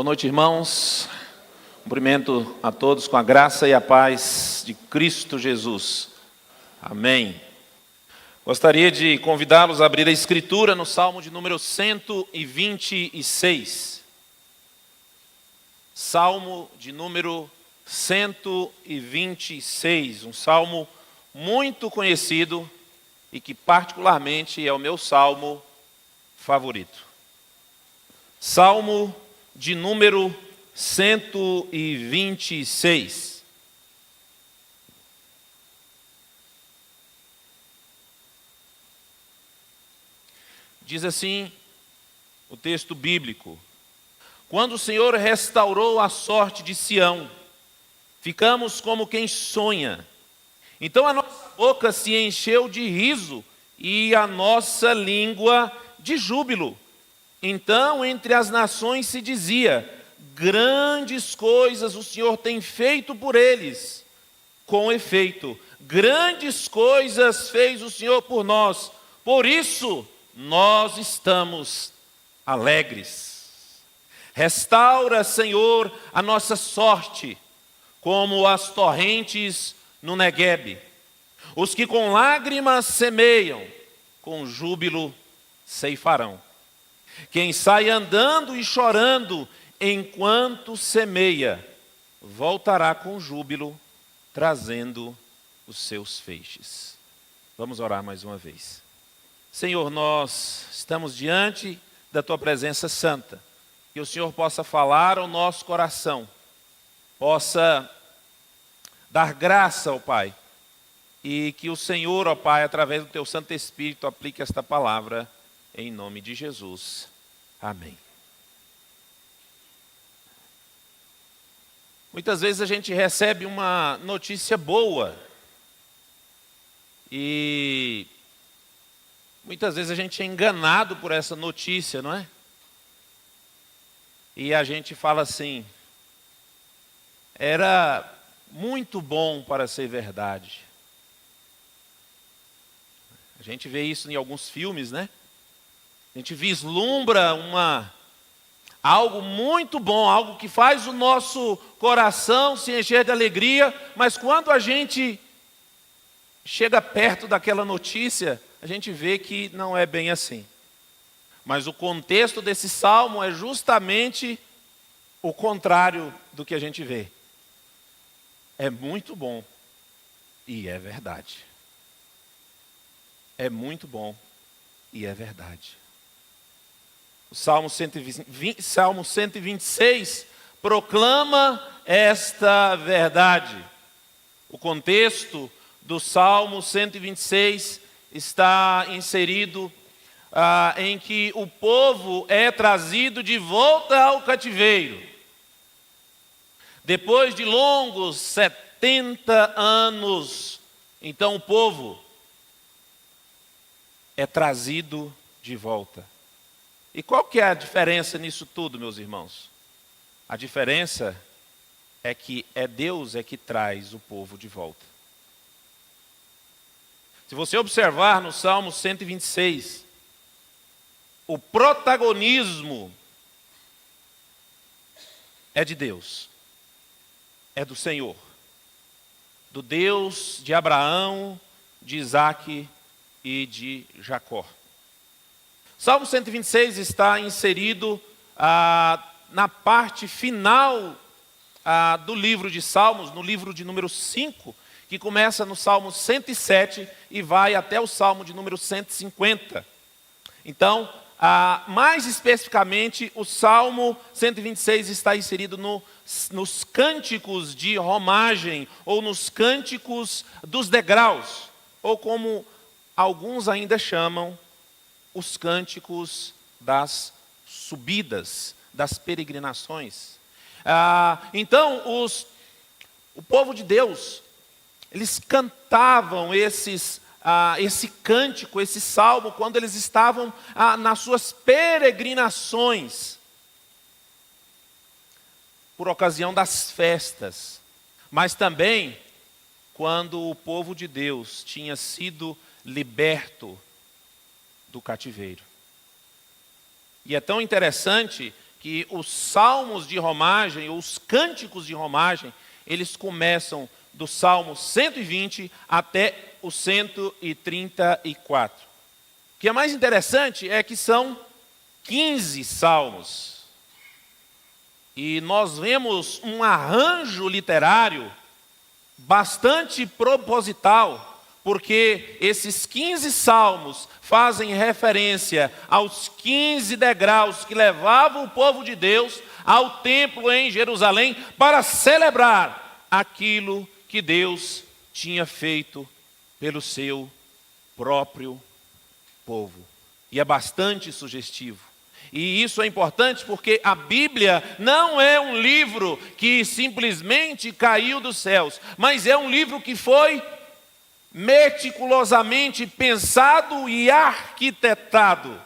Boa noite, irmãos. Cumprimento a todos com a graça e a paz de Cristo Jesus. Amém. Gostaria de convidá-los a abrir a Escritura no Salmo de número 126. Salmo de número 126, um salmo muito conhecido e que particularmente é o meu salmo favorito. Salmo de número 126. Diz assim o texto bíblico: quando o Senhor restaurou a sorte de Sião, ficamos como quem sonha. Então a nossa boca se encheu de riso e a nossa língua de júbilo. Então entre as nações se dizia: grandes coisas o Senhor tem feito por eles. Com efeito, grandes coisas fez o Senhor por nós. Por isso nós estamos alegres. Restaura, Senhor, a nossa sorte, como as torrentes no Neguebe. Os que com lágrimas semeiam, com júbilo ceifarão. Quem sai andando e chorando enquanto semeia, voltará com júbilo, trazendo os seus feixes. Vamos orar mais uma vez. Senhor, nós estamos diante da Tua presença santa. Que o Senhor possa falar ao nosso coração, possa dar graça ao Pai, e que o Senhor, ó Pai, através do Teu Santo Espírito, aplique esta palavra em nome de Jesus. Amém. Muitas vezes a gente recebe uma notícia boa e muitas vezes a gente é enganado por essa notícia, não é? E a gente fala assim: era muito bom para ser verdade. A gente vê isso em alguns filmes, né? A gente vislumbra algo muito bom, algo que faz o nosso coração se encher de alegria, mas quando a gente chega perto daquela notícia, a gente vê que não é bem assim. Mas o contexto desse salmo é justamente o contrário do que a gente vê. É muito bom e é verdade. É muito bom e é verdade. O Salmo 126 proclama esta verdade. O contexto do Salmo 126 está inserido em que o povo é trazido de volta ao cativeiro. Depois de longos 70 anos, então o povo é trazido de volta. E qual que é a diferença nisso tudo, meus irmãos? A diferença é que Deus que traz o povo de volta. Se você observar no Salmo 126, o protagonismo é de Deus, é do Senhor, do Deus de Abraão, de Isaque e de Jacó. Salmo 126 está inserido na parte final do livro de Salmos, no livro de número 5, que começa no Salmo 107 e vai até o Salmo de número 150. Então, mais especificamente, o Salmo 126 está inserido nos cânticos de romagem, ou nos cânticos dos degraus, ou como alguns ainda chamam, os cânticos das subidas, das peregrinações. Então, o povo de Deus, eles cantavam esse cântico, esse salmo, quando eles estavam nas suas peregrinações, por ocasião das festas, mas também quando o povo de Deus tinha sido liberto do cativeiro. E é tão interessante que os salmos de romagem, ou os cânticos de romagem, eles começam do Salmo 120 até o 134. O que é mais interessante é que são 15 salmos. E nós vemos um arranjo literário bastante proposital, porque esses 15 salmos fazem referência aos 15 degraus que levavam o povo de Deus ao templo em Jerusalém para celebrar aquilo que Deus tinha feito pelo seu próprio povo. E é bastante sugestivo. E isso é importante porque a Bíblia não é um livro que simplesmente caiu dos céus, mas é um livro que foi meticulosamente pensado e arquitetado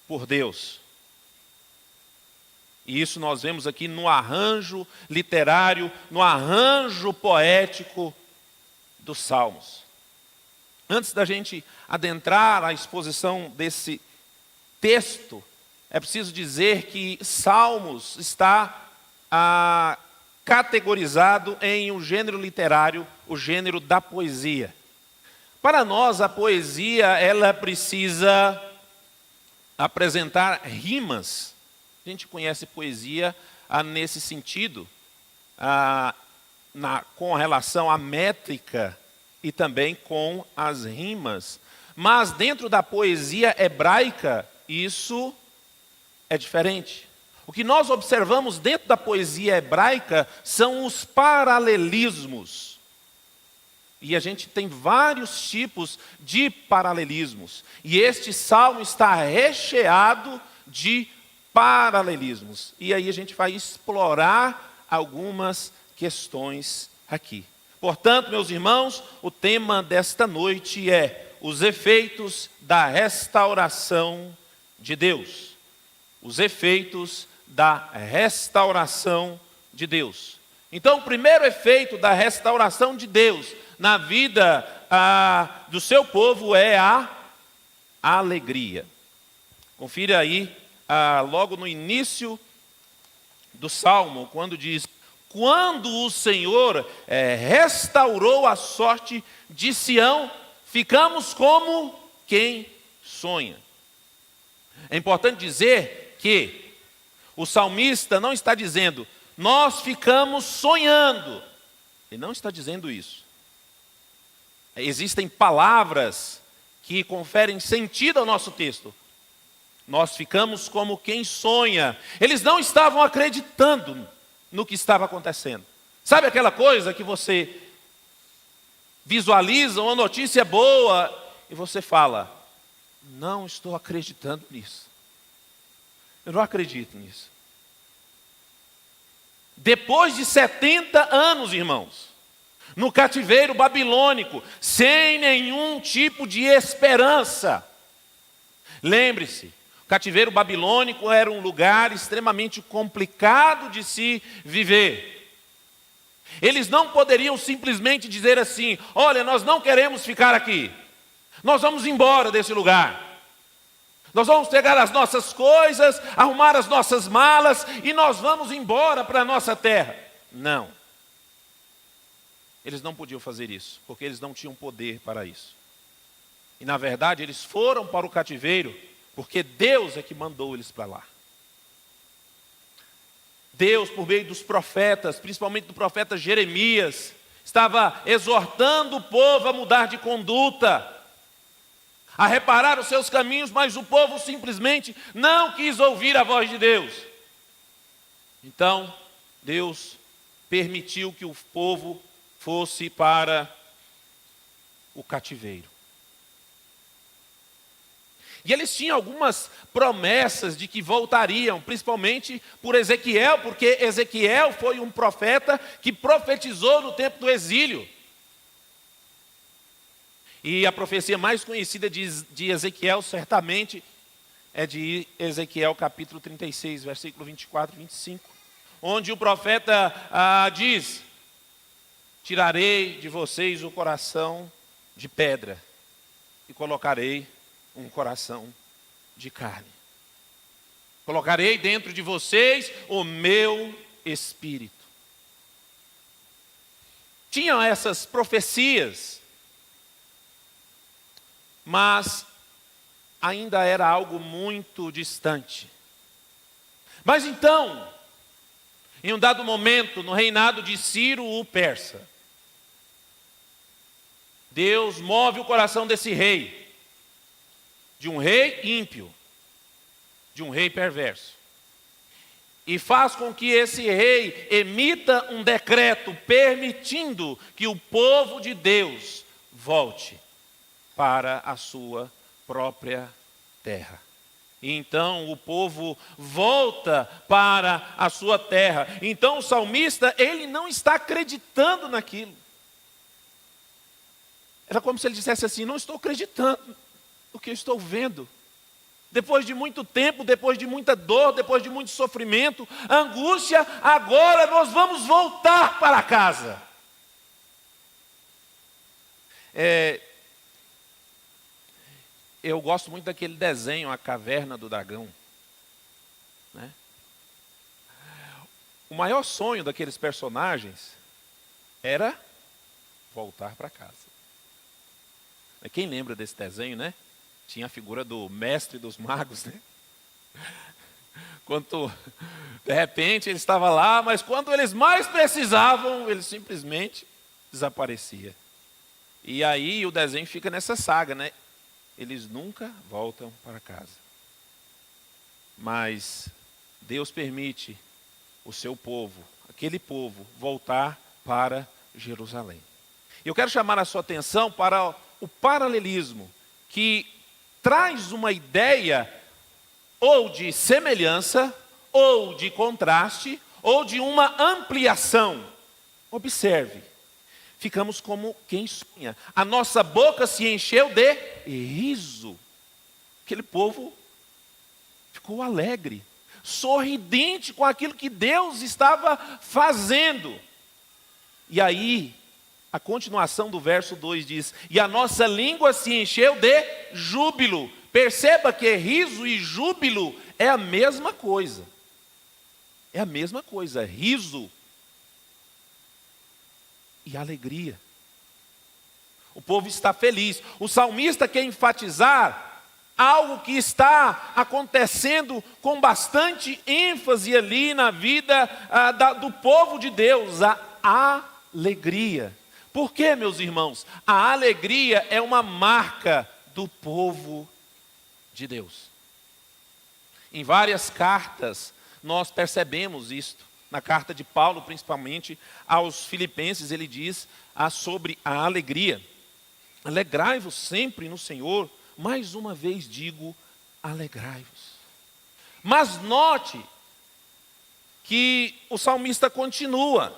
por Deus. E isso nós vemos aqui no arranjo literário, no arranjo poético dos Salmos. Antes da gente adentrar a exposição desse texto, é preciso dizer que Salmos está categorizado em um gênero literário, o gênero da poesia. Para nós, a poesia, ela precisa apresentar rimas. A gente conhece poesia nesse sentido, com relação à métrica e também com as rimas. Mas dentro da poesia hebraica, isso é diferente. O que nós observamos dentro da poesia hebraica são os paralelismos. E a gente tem vários tipos de paralelismos. E este salmo está recheado de paralelismos. E aí a gente vai explorar algumas questões aqui. Portanto, meus irmãos, o tema desta noite é os efeitos da restauração de Deus. Os efeitos da restauração de Deus. Então, o primeiro efeito da restauração de Deus na vida do seu povo é a alegria. Confira aí, logo no início do Salmo, quando diz: quando o Senhor restaurou a sorte de Sião, ficamos como quem sonha. É importante dizer que o salmista não está dizendo, nós ficamos sonhando. Ele não está dizendo isso. Existem palavras que conferem sentido ao nosso texto. Nós ficamos como quem sonha. Eles não estavam acreditando no que estava acontecendo. Sabe aquela coisa que você visualiza uma notícia boa e você fala, não estou acreditando nisso. Eu não acredito nisso. Depois de 70 anos, irmãos, no cativeiro babilônico, sem nenhum tipo de esperança. Lembre-se, o cativeiro babilônico era um lugar extremamente complicado de se viver. Eles não poderiam simplesmente dizer assim, olha, nós não queremos ficar aqui. Nós vamos embora desse lugar. Nós vamos pegar as nossas coisas, arrumar as nossas malas e nós vamos embora para a nossa terra. Não. Eles não podiam fazer isso, porque eles não tinham poder para isso. E na verdade eles foram para o cativeiro, porque Deus é que mandou eles para lá. Deus, por meio dos profetas, principalmente do profeta Jeremias, estava exortando o povo a mudar de conduta, a reparar os seus caminhos, mas o povo simplesmente não quis ouvir a voz de Deus. Então, Deus permitiu que o povo fosse para o cativeiro. E eles tinham algumas promessas de que voltariam, principalmente por Ezequiel, porque Ezequiel foi um profeta que profetizou no tempo do exílio. E a profecia mais conhecida de Ezequiel, certamente, é de Ezequiel capítulo 36, versículo 24 e 25. Onde o profeta diz, tirarei de vocês o coração de pedra e colocarei um coração de carne. Colocarei dentro de vocês o meu Espírito. Tinham essas profecias, mas ainda era algo muito distante. Mas então, em um dado momento, no reinado de Ciro o Persa, Deus move o coração desse rei, de um rei ímpio, de um rei perverso, e faz com que esse rei emita um decreto permitindo que o povo de Deus volte para a sua própria terra. E então o povo volta para a sua terra. Então o salmista, ele não está acreditando naquilo. Era como se ele dissesse assim: não estou acreditando no que eu estou vendo. Depois de muito tempo, depois de muita dor, depois de muito sofrimento, angústia, agora nós vamos voltar para casa. Eu gosto muito daquele desenho, A Caverna do Dragão, né? O maior sonho daqueles personagens era voltar para casa. Quem lembra desse desenho, né? Tinha a figura do mestre dos magos, né? Quando, de repente, ele estava lá, mas quando eles mais precisavam, ele simplesmente desaparecia. E aí o desenho fica nessa saga, né? Eles nunca voltam para casa. Mas Deus permite o seu povo, aquele povo, voltar para Jerusalém. Eu quero chamar a sua atenção para o paralelismo que traz uma ideia ou de semelhança, ou de contraste, ou de uma ampliação. Observe, ficamos como quem sonha. A nossa boca se encheu de riso. Aquele povo ficou alegre, sorridente com aquilo que Deus estava fazendo. E aí, a continuação do verso 2 diz: e a nossa língua se encheu de júbilo. Perceba que riso e júbilo é a mesma coisa. É a mesma coisa, riso e alegria. O povo está feliz. O salmista quer enfatizar algo que está acontecendo com bastante ênfase ali na vida do povo de Deus, a alegria. Por quê, meus irmãos? A alegria é uma marca do povo de Deus. Em várias cartas nós percebemos isto. Na carta de Paulo, principalmente aos Filipenses, ele diz sobre a alegria. Alegrai-vos sempre no Senhor. Mais uma vez digo, alegrai-vos. Mas note que o salmista continua.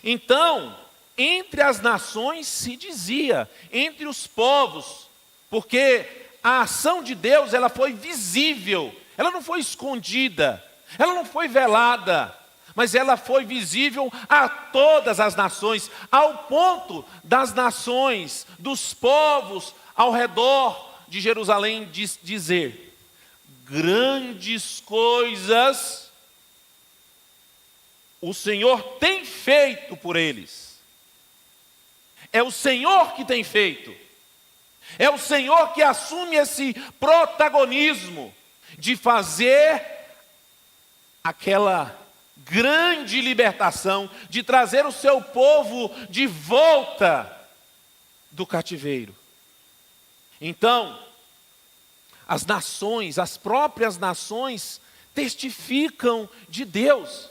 Então, entre as nações se dizia, entre os povos, porque a ação de Deus, ela foi visível, ela não foi escondida, ela não foi velada, mas ela foi visível a todas as nações, ao ponto das nações, dos povos ao redor de Jerusalém dizer: grandes coisas o Senhor tem feito por eles. É o Senhor que tem feito. É o Senhor que assume esse protagonismo de fazer aquela grande libertação, de trazer o seu povo de volta do cativeiro. Então, as nações, as próprias nações, testificam de Deus.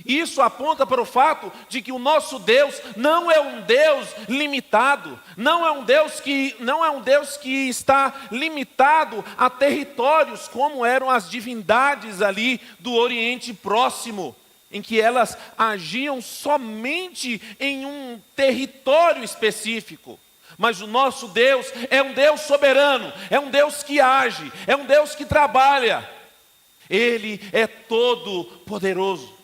Isso aponta para o fato de que o nosso Deus não é um Deus limitado, não é um Deus que está limitado a territórios como eram as divindades ali do Oriente Próximo, em que elas agiam somente em um território específico. Mas o nosso Deus é um Deus soberano, é um Deus que age, é um Deus que trabalha. Ele é todo poderoso.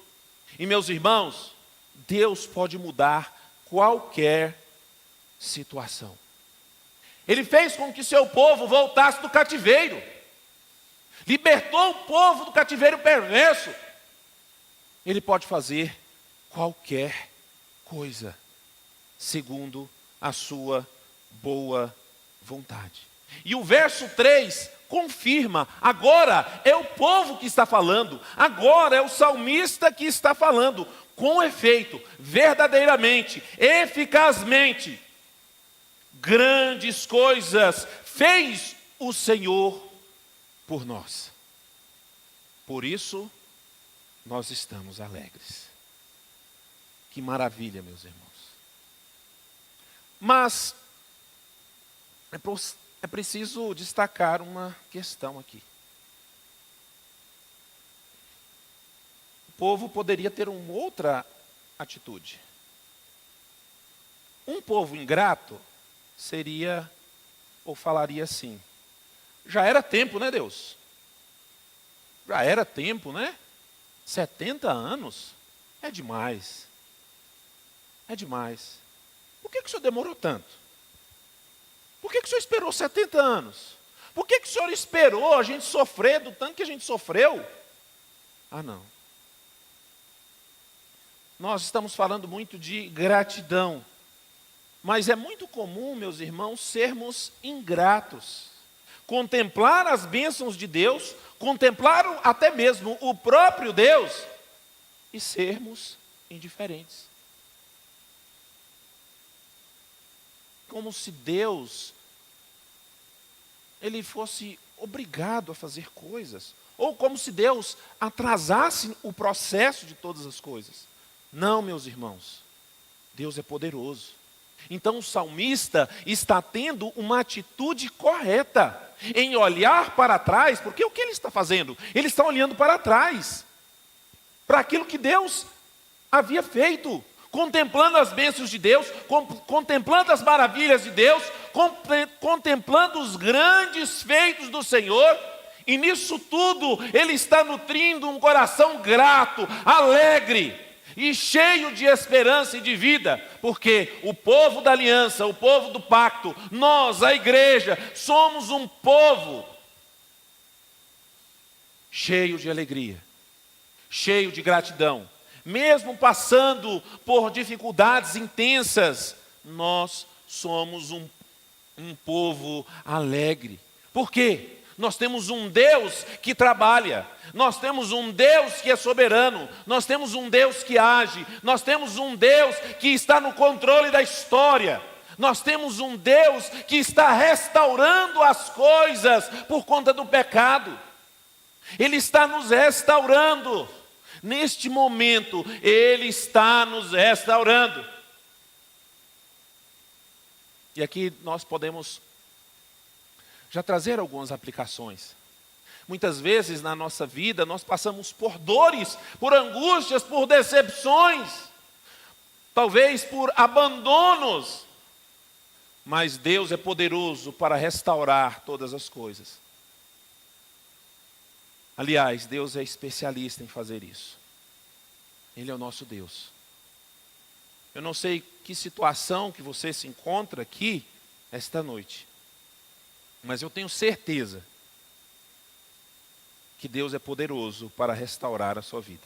E meus irmãos, Deus pode mudar qualquer situação. Ele fez com que seu povo voltasse do cativeiro. libertou o povo do cativeiro perverso. Ele pode fazer qualquer coisa, segundo a sua boa vontade. E o verso 3 confirma, agora é o povo que está falando, agora é o salmista que está falando, com efeito, verdadeiramente, eficazmente, grandes coisas fez o Senhor por nós. Por isso, nós estamos alegres. Que maravilha, meus irmãos. Mas é preciso destacar uma questão aqui. O povo poderia ter uma outra atitude. Um povo ingrato seria, ou falaria assim: já era tempo, né, Deus? Já era tempo, né? 70 anos é demais. É demais. Por que o senhor demorou tanto? Por que o senhor esperou 70 anos? Por que o senhor esperou a gente sofrer do tanto que a gente sofreu? Ah, não. Nós estamos falando muito de gratidão. Mas é muito comum, meus irmãos, sermos ingratos. Contemplar as bênçãos de Deus, contemplar até mesmo o próprio Deus e sermos indiferentes. Como se Deus, ele fosse obrigado a fazer coisas, ou como se Deus atrasasse o processo de todas as coisas. Não, meus irmãos, Deus é poderoso. Então o salmista está tendo uma atitude correta em olhar para trás, porque o que ele está fazendo? Ele está olhando para trás, para aquilo que Deus havia feito, contemplando as bênçãos de Deus, contemplando as maravilhas de Deus, contemplando os grandes feitos do Senhor, e nisso tudo ele está nutrindo um coração grato, alegre, e cheio de esperança e de vida, porque o povo da aliança, o povo do pacto, nós, a igreja, somos um povo cheio de alegria, cheio de gratidão. Mesmo passando por dificuldades intensas, nós somos um povo alegre. Por quê? Nós temos um Deus que trabalha, nós temos um Deus que é soberano, nós temos um Deus que age, nós temos um Deus que está no controle da história, nós temos um Deus que está restaurando as coisas por conta do pecado. Ele está nos restaurando, neste momento Ele está nos restaurando. E aqui nós podemos já trazer algumas aplicações. Muitas vezes na nossa vida nós passamos por dores, por angústias, por decepções, talvez por abandonos, mas Deus é poderoso para restaurar todas as coisas. Aliás, Deus é especialista em fazer isso. Ele é o nosso Deus. Eu não sei que situação que você se encontra aqui esta noite, mas eu tenho certeza que Deus é poderoso para restaurar a sua vida.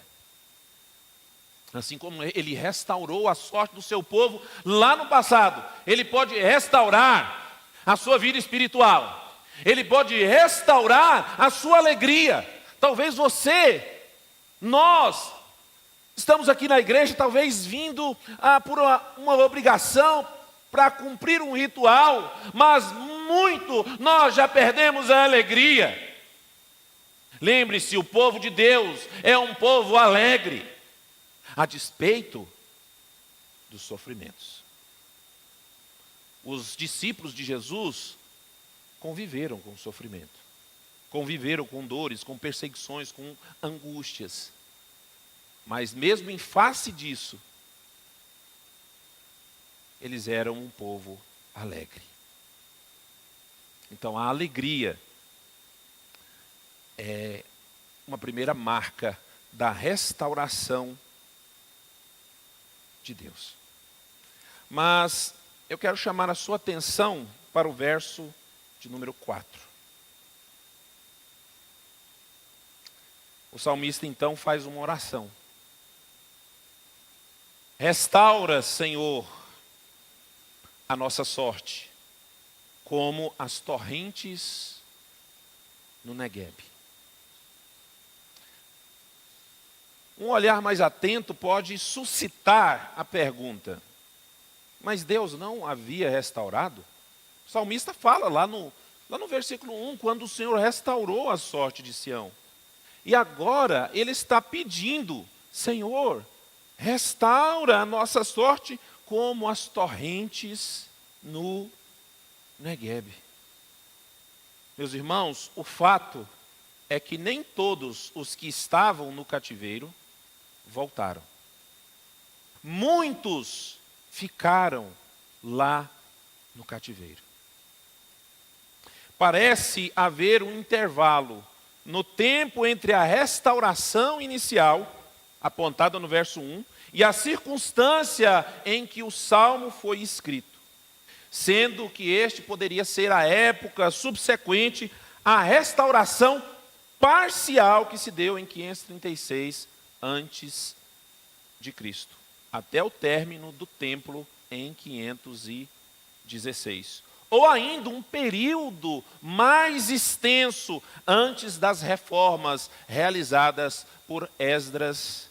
Assim como Ele restaurou a sorte do seu povo lá no passado, Ele pode restaurar a sua vida espiritual. Ele pode restaurar a sua alegria. Talvez você, nós, estamos aqui na igreja, talvez vindo por uma obrigação, para cumprir um ritual, mas muito nós já perdemos a alegria. Lembre-se, o povo de Deus é um povo alegre, a despeito dos sofrimentos. Os discípulos de Jesus conviveram com o sofrimento, conviveram com dores, com perseguições, com angústias, mas mesmo em face disso, eles eram um povo alegre. Então a alegria é uma primeira marca da restauração de Deus. Mas eu quero chamar a sua atenção para o verso de número 4. O salmista então faz uma oração. Restaura, Senhor, a nossa sorte, como as torrentes no Negueb. Um olhar mais atento pode suscitar a pergunta: mas Deus não havia restaurado? O salmista fala lá no versículo 1, quando o Senhor restaurou a sorte de Sião. E agora ele está pedindo: Senhor, restaura a nossa sorte como as torrentes no Negueb. Meus irmãos, o fato é que nem todos os que estavam no cativeiro voltaram. Muitos ficaram lá no cativeiro. Parece haver um intervalo no tempo entre a restauração inicial, apontada no verso 1, e a circunstância em que o salmo foi escrito, sendo que este poderia ser a época subsequente à restauração parcial que se deu em 536 antes de Cristo, até o término do templo em 516. Ou ainda um período mais extenso antes das reformas realizadas por Esdras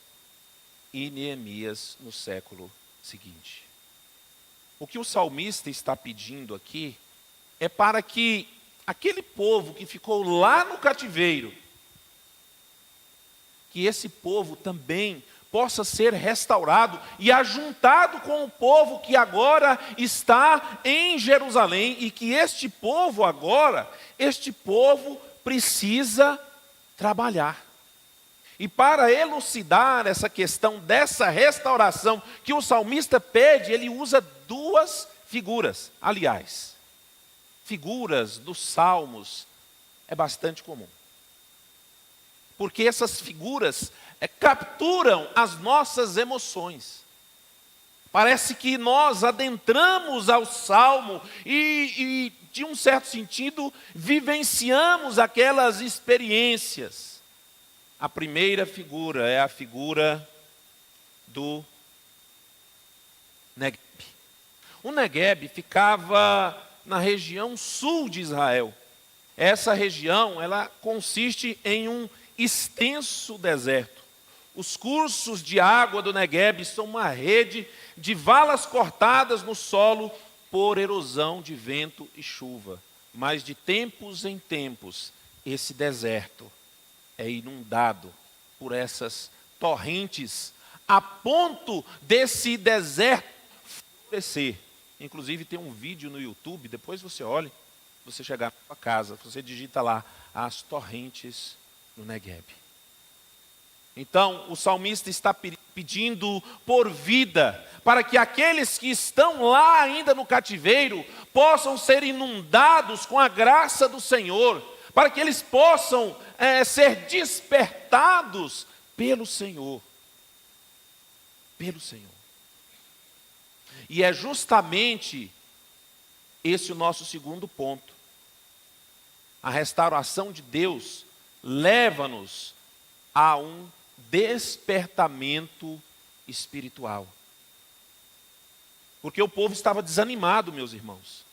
e Neemias no século seguinte. O que o salmista está pedindo aqui é para que aquele povo que ficou lá no cativeiro, que esse povo também possa ser restaurado e ajuntado com o povo que agora está em Jerusalém, e que este povo precisa trabalhar. E para elucidar essa questão dessa restauração que o salmista pede, ele usa duas figuras. Aliás, figuras dos salmos é bastante comum, porque essas figuras capturam as nossas emoções. Parece que nós adentramos ao salmo e, de um certo sentido, vivenciamos aquelas experiências. A primeira figura é a figura do Negueb. O Negueb ficava na região sul de Israel. Essa região, ela consiste em um extenso deserto. Os cursos de água do Negueb são uma rede de valas cortadas no solo por erosão de vento e chuva. Mas de tempos em tempos, esse deserto é inundado por essas torrentes, a ponto desse deserto florescer. Inclusive tem um vídeo no YouTube, depois você olha, você chegar na sua casa, você digita lá, as torrentes no Negueb. Então, o salmista está pedindo por vida, para que aqueles que estão lá ainda no cativeiro possam ser inundados com a graça do Senhor, para que eles possam ser despertados pelo Senhor. Pelo Senhor. E é justamente esse o nosso segundo ponto. A restauração de Deus leva-nos a um despertamento espiritual. Porque o povo estava desanimado, meus irmãos.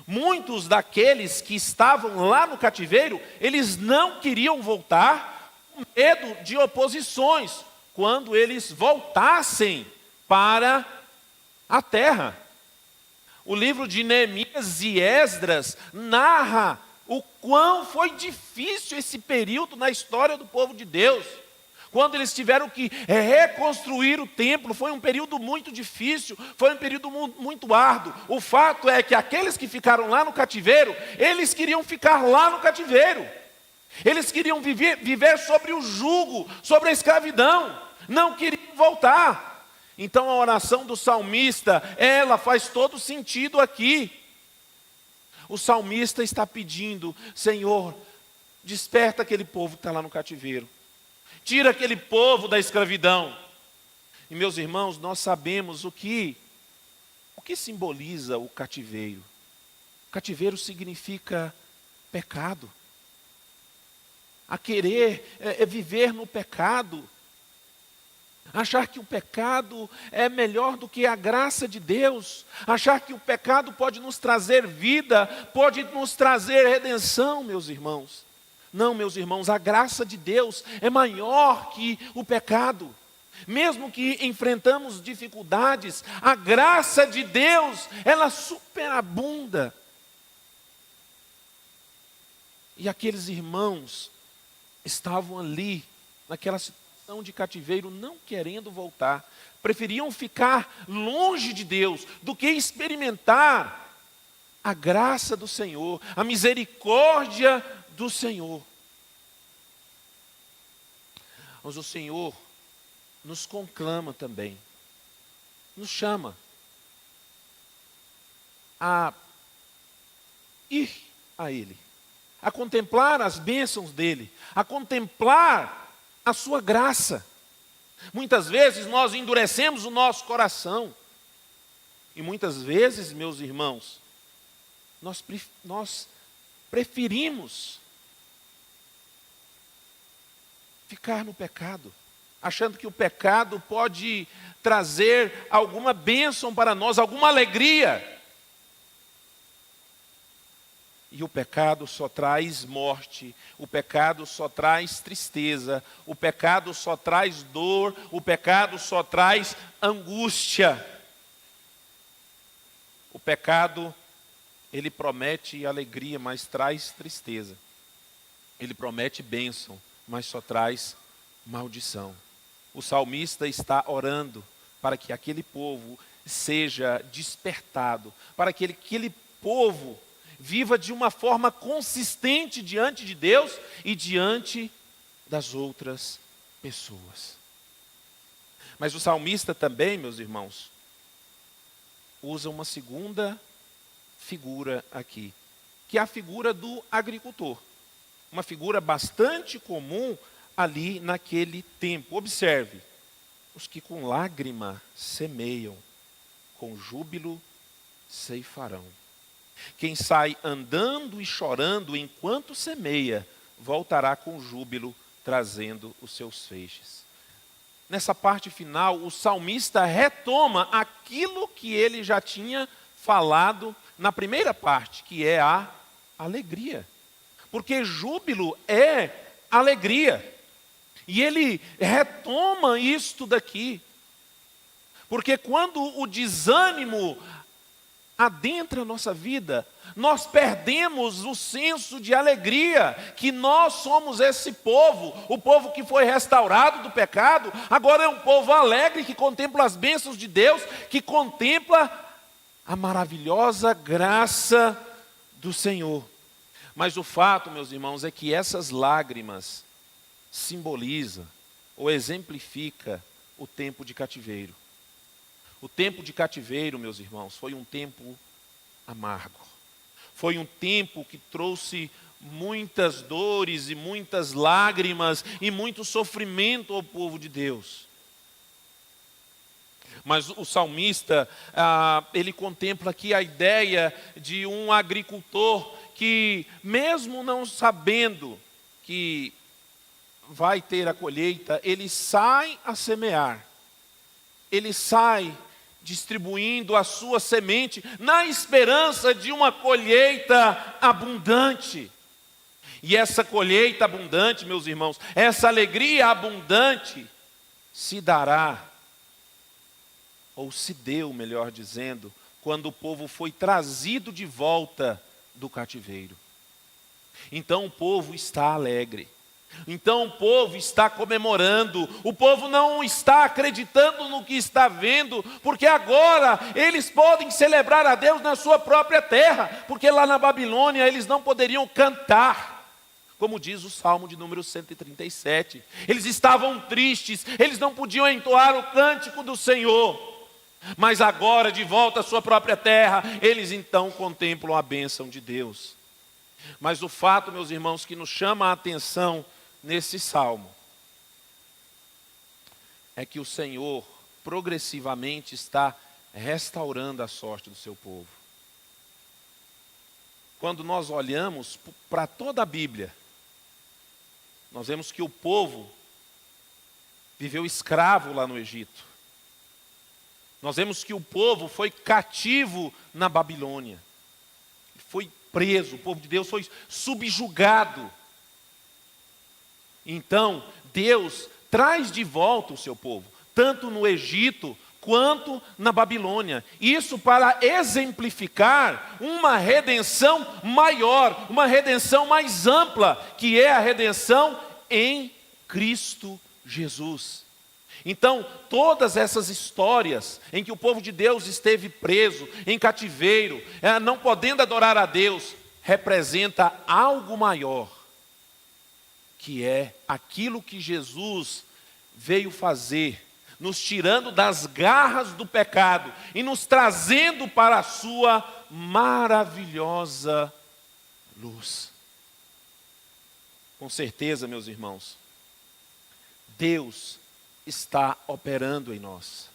Muitos daqueles que estavam lá no cativeiro, eles não queriam voltar, com medo de oposições, quando eles voltassem para a terra. O livro de Neemias e Esdras narra o quão foi difícil esse período na história do povo de Deus. Quando eles tiveram que reconstruir o templo, foi um período muito difícil, foi um período muito árduo. O fato é que aqueles que ficaram lá no cativeiro, eles queriam ficar lá no cativeiro. Eles queriam viver sobre o jugo, sobre a escravidão, não queriam voltar. Então a oração do salmista, ela faz todo sentido aqui. O salmista está pedindo: Senhor, desperta aquele povo que está lá no cativeiro. Tira aquele povo da escravidão. E meus irmãos, nós sabemos o que simboliza o cativeiro. O cativeiro significa pecado. a querer viver no pecado, achar que o pecado é melhor do que a graça de Deus, achar que o pecado pode nos trazer vida, pode nos trazer redenção, meus irmãos. Não, meus irmãos, a graça de Deus é maior que o pecado. Mesmo que enfrentamos dificuldades, a graça de Deus, ela superabunda. E aqueles irmãos estavam ali, naquela situação de cativeiro, não querendo voltar. Preferiam ficar longe de Deus do que experimentar a graça do Senhor, a misericórdia do Senhor. Mas o Senhor nos conclama também, nos chama a ir a Ele, a contemplar as bênçãos dEle, a contemplar a sua graça. Muitas vezes nós endurecemos o nosso coração, e muitas vezes, meus irmãos, nós preferimos ficar no pecado, achando que o pecado pode trazer alguma bênção para nós, alguma alegria. E o pecado só traz morte, o pecado só traz tristeza, o pecado só traz dor, o pecado só traz angústia. O pecado, ele promete alegria, mas traz tristeza. Ele promete bênção, mas só traz maldição. O salmista está orando para que aquele povo seja despertado, para que aquele povo viva de uma forma consistente diante de Deus e diante das outras pessoas. Mas o salmista também, meus irmãos, usa uma segunda figura aqui, que é a figura do agricultor. Uma figura bastante comum ali naquele tempo. Observe, os que com lágrima semeiam, com júbilo ceifarão. Quem sai andando e chorando enquanto semeia, voltará com júbilo, trazendo os seus feixes. Nessa parte final, o salmista retoma aquilo que ele já tinha falado na primeira parte, que é a alegria. Porque júbilo é alegria. E ele retoma isto daqui. Porque quando o desânimo adentra a nossa vida, nós perdemos o senso de alegria, que nós somos esse povo, o povo que foi restaurado do pecado, agora é um povo alegre, que contempla as bênçãos de Deus, que contempla a maravilhosa graça do Senhor. Mas o fato, meus irmãos, é que essas lágrimas simbolizam ou exemplifica o tempo de cativeiro. O tempo de cativeiro, meus irmãos, foi um tempo amargo. Foi um tempo que trouxe muitas dores e muitas lágrimas e muito sofrimento ao povo de Deus. Mas o salmista, ele contempla aqui a ideia de um agricultor que, mesmo não sabendo que vai ter a colheita, ele sai a semear. Ele sai distribuindo a sua semente na esperança de uma colheita abundante. E essa colheita abundante, meus irmãos, essa alegria abundante se dará, ou se deu, melhor dizendo, quando o povo foi trazido de volta do cativeiro. Então o povo está alegre. Então o povo está comemorando, o povo não está acreditando no que está vendo, porque agora eles podem celebrar a Deus na sua própria terra, porque lá na Babilônia eles não poderiam cantar, como diz o Salmo de número 137. Eles estavam tristes, eles não podiam entoar o cântico do Senhor, mas agora de volta à sua própria terra, eles então contemplam a bênção de Deus. Mas o fato, meus irmãos, que nos chama a atenção nesse salmo é que o Senhor progressivamente está restaurando a sorte do seu povo. Quando nós olhamos para toda a Bíblia, Nós vemos que o povo viveu escravo lá no Egito. Nós vemos que o povo foi cativo na Babilônia. Foi preso, o povo de Deus foi subjugado. Então, Deus traz de volta o seu povo, tanto no Egito quanto na Babilônia. Isso para exemplificar uma redenção maior, uma redenção mais ampla, que é a redenção em Cristo Jesus. Então, todas essas histórias em que o povo de Deus esteve preso, em cativeiro, não podendo adorar a Deus, representa algo maior, que é aquilo que Jesus veio fazer, nos tirando das garras do pecado e nos trazendo para a sua maravilhosa luz. Com certeza, meus irmãos, Deus está operando em nós.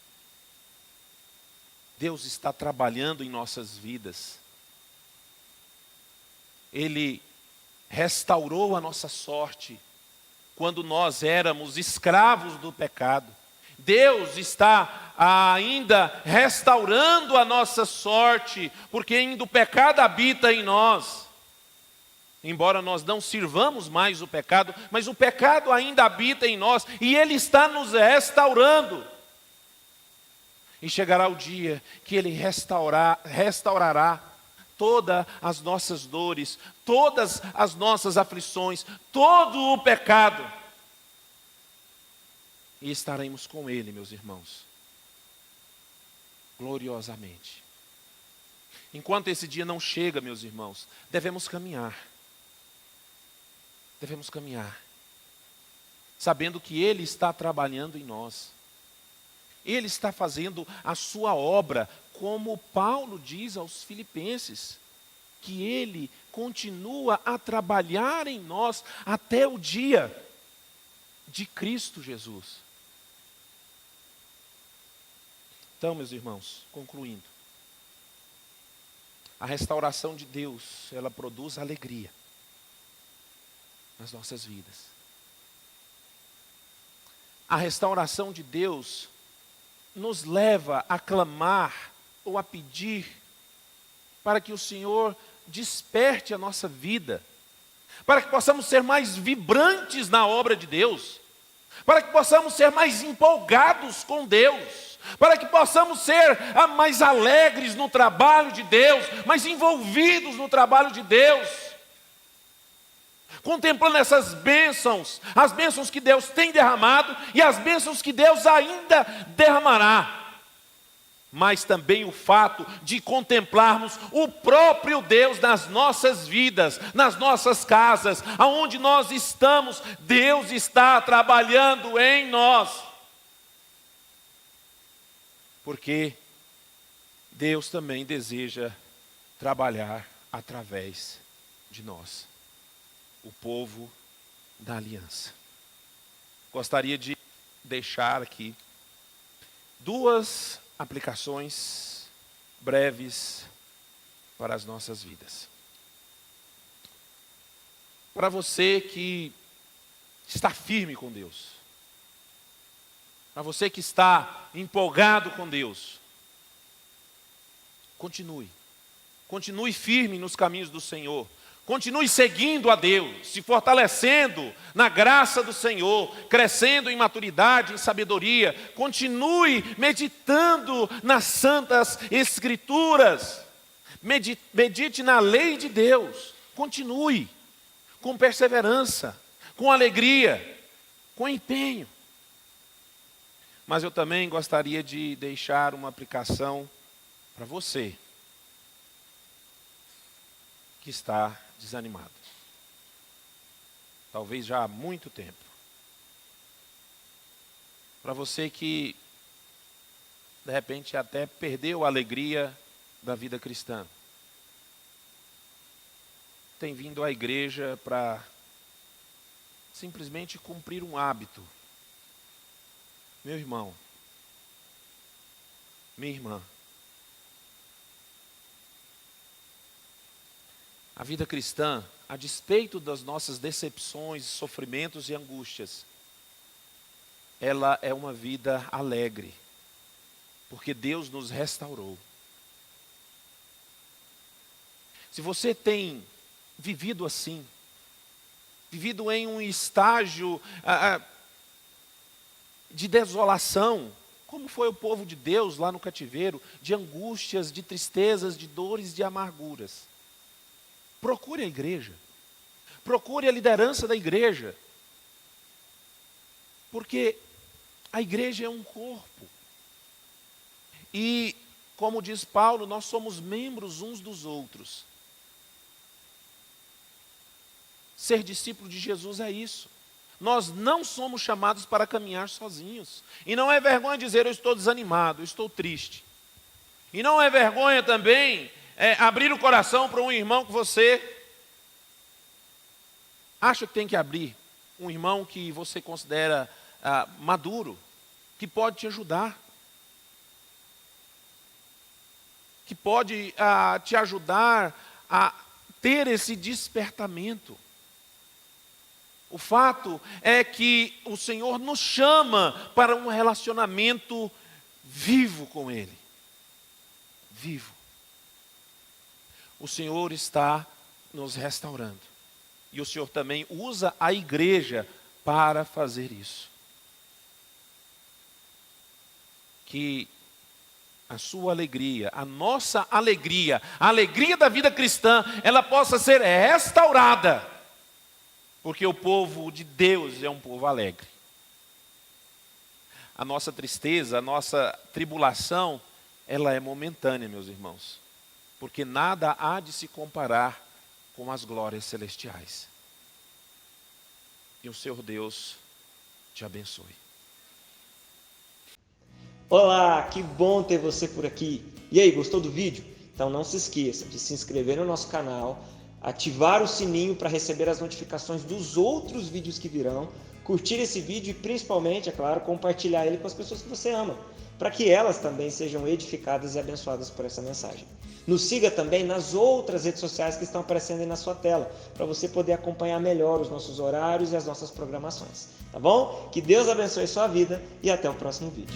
Deus está trabalhando em nossas vidas. Ele restaurou a nossa sorte quando nós éramos escravos do pecado. Deus está ainda restaurando a nossa sorte, porque ainda o pecado habita em nós. Embora nós não sirvamos mais o pecado, mas o pecado ainda habita em nós e Ele está nos restaurando. E chegará o dia que Ele restaurará todas as nossas dores, todas as nossas aflições, todo o pecado. E estaremos com Ele, meus irmãos, gloriosamente. Enquanto esse dia não chega, meus irmãos, devemos caminhar. Devemos caminhar, sabendo que Ele está trabalhando em nós. Ele está fazendo a sua obra, como Paulo diz aos Filipenses, que Ele continua a trabalhar em nós até o dia de Cristo Jesus. Então, meus irmãos, concluindo, a restauração de Deus, ela produz alegria nas nossas vidas. A restauração de Deus nos leva a clamar ou a pedir para que o Senhor desperte a nossa vida, para que possamos ser mais vibrantes na obra de Deus, para que possamos ser mais empolgados com Deus, para que possamos ser mais alegres no trabalho de Deus, mais envolvidos no trabalho de Deus, contemplando essas bênçãos, as bênçãos que Deus tem derramado e as bênçãos que Deus ainda derramará. Mas também o fato de contemplarmos o próprio Deus nas nossas vidas, nas nossas casas, aonde nós estamos, Deus está trabalhando em nós. Porque Deus também deseja trabalhar através de nós, o povo da aliança. Gostaria de deixar aqui duas aplicações breves para as nossas vidas. Para você que está firme com Deus, para você que está empolgado com Deus, continue firme nos caminhos do Senhor. Continue seguindo a Deus, se fortalecendo na graça do Senhor, crescendo em maturidade, em sabedoria. Continue meditando nas santas Escrituras. Medite na lei de Deus. Continue com perseverança, com alegria, com empenho. Mas eu também gostaria de deixar uma aplicação para você que está desanimado. Talvez já há muito tempo. Para você que, de repente, até perdeu a alegria da vida cristã. Tem vindo à igreja para simplesmente cumprir um hábito. Meu irmão, minha irmã, a vida cristã, a despeito das nossas decepções, sofrimentos e angústias, ela é uma vida alegre, porque Deus nos restaurou. Se você tem vivido assim, vivido em um estágio de desolação, como foi o povo de Deus lá no cativeiro, de angústias, de tristezas, de dores, de amarguras, procure a igreja, procure a liderança da igreja, porque a igreja é um corpo, e como diz Paulo, nós somos membros uns dos outros. Ser discípulo de Jesus é isso. Nós não somos chamados para caminhar sozinhos. E não é vergonha dizer eu estou desanimado, eu estou triste. E não é vergonha também abrir o coração para um irmão que você acha que tem que abrir. Um irmão que você considera maduro, que pode te ajudar. Que pode te ajudar a ter esse despertamento. O fato é que o Senhor nos chama para um relacionamento vivo com Ele. Vivo. O Senhor está nos restaurando. E o Senhor também usa a igreja para fazer isso. Que a sua alegria, a nossa alegria, a alegria da vida cristã, ela possa ser restaurada. Porque o povo de Deus é um povo alegre. A nossa tristeza, a nossa tribulação, ela é momentânea, meus irmãos. Porque nada há de se comparar com as glórias celestiais. E o Senhor Deus te abençoe. Olá, que bom ter você por aqui. E aí, gostou do vídeo? Então não se esqueça de se inscrever no nosso canal, ativar o sininho para receber as notificações dos outros vídeos que virão, curtir esse vídeo e principalmente, é claro, compartilhar ele com as pessoas que você ama, para que elas também sejam edificadas e abençoadas por essa mensagem. Nos siga também nas outras redes sociais que estão aparecendo aí na sua tela, para você poder acompanhar melhor os nossos horários e as nossas programações. Tá bom? Que Deus abençoe sua vida e até o próximo vídeo.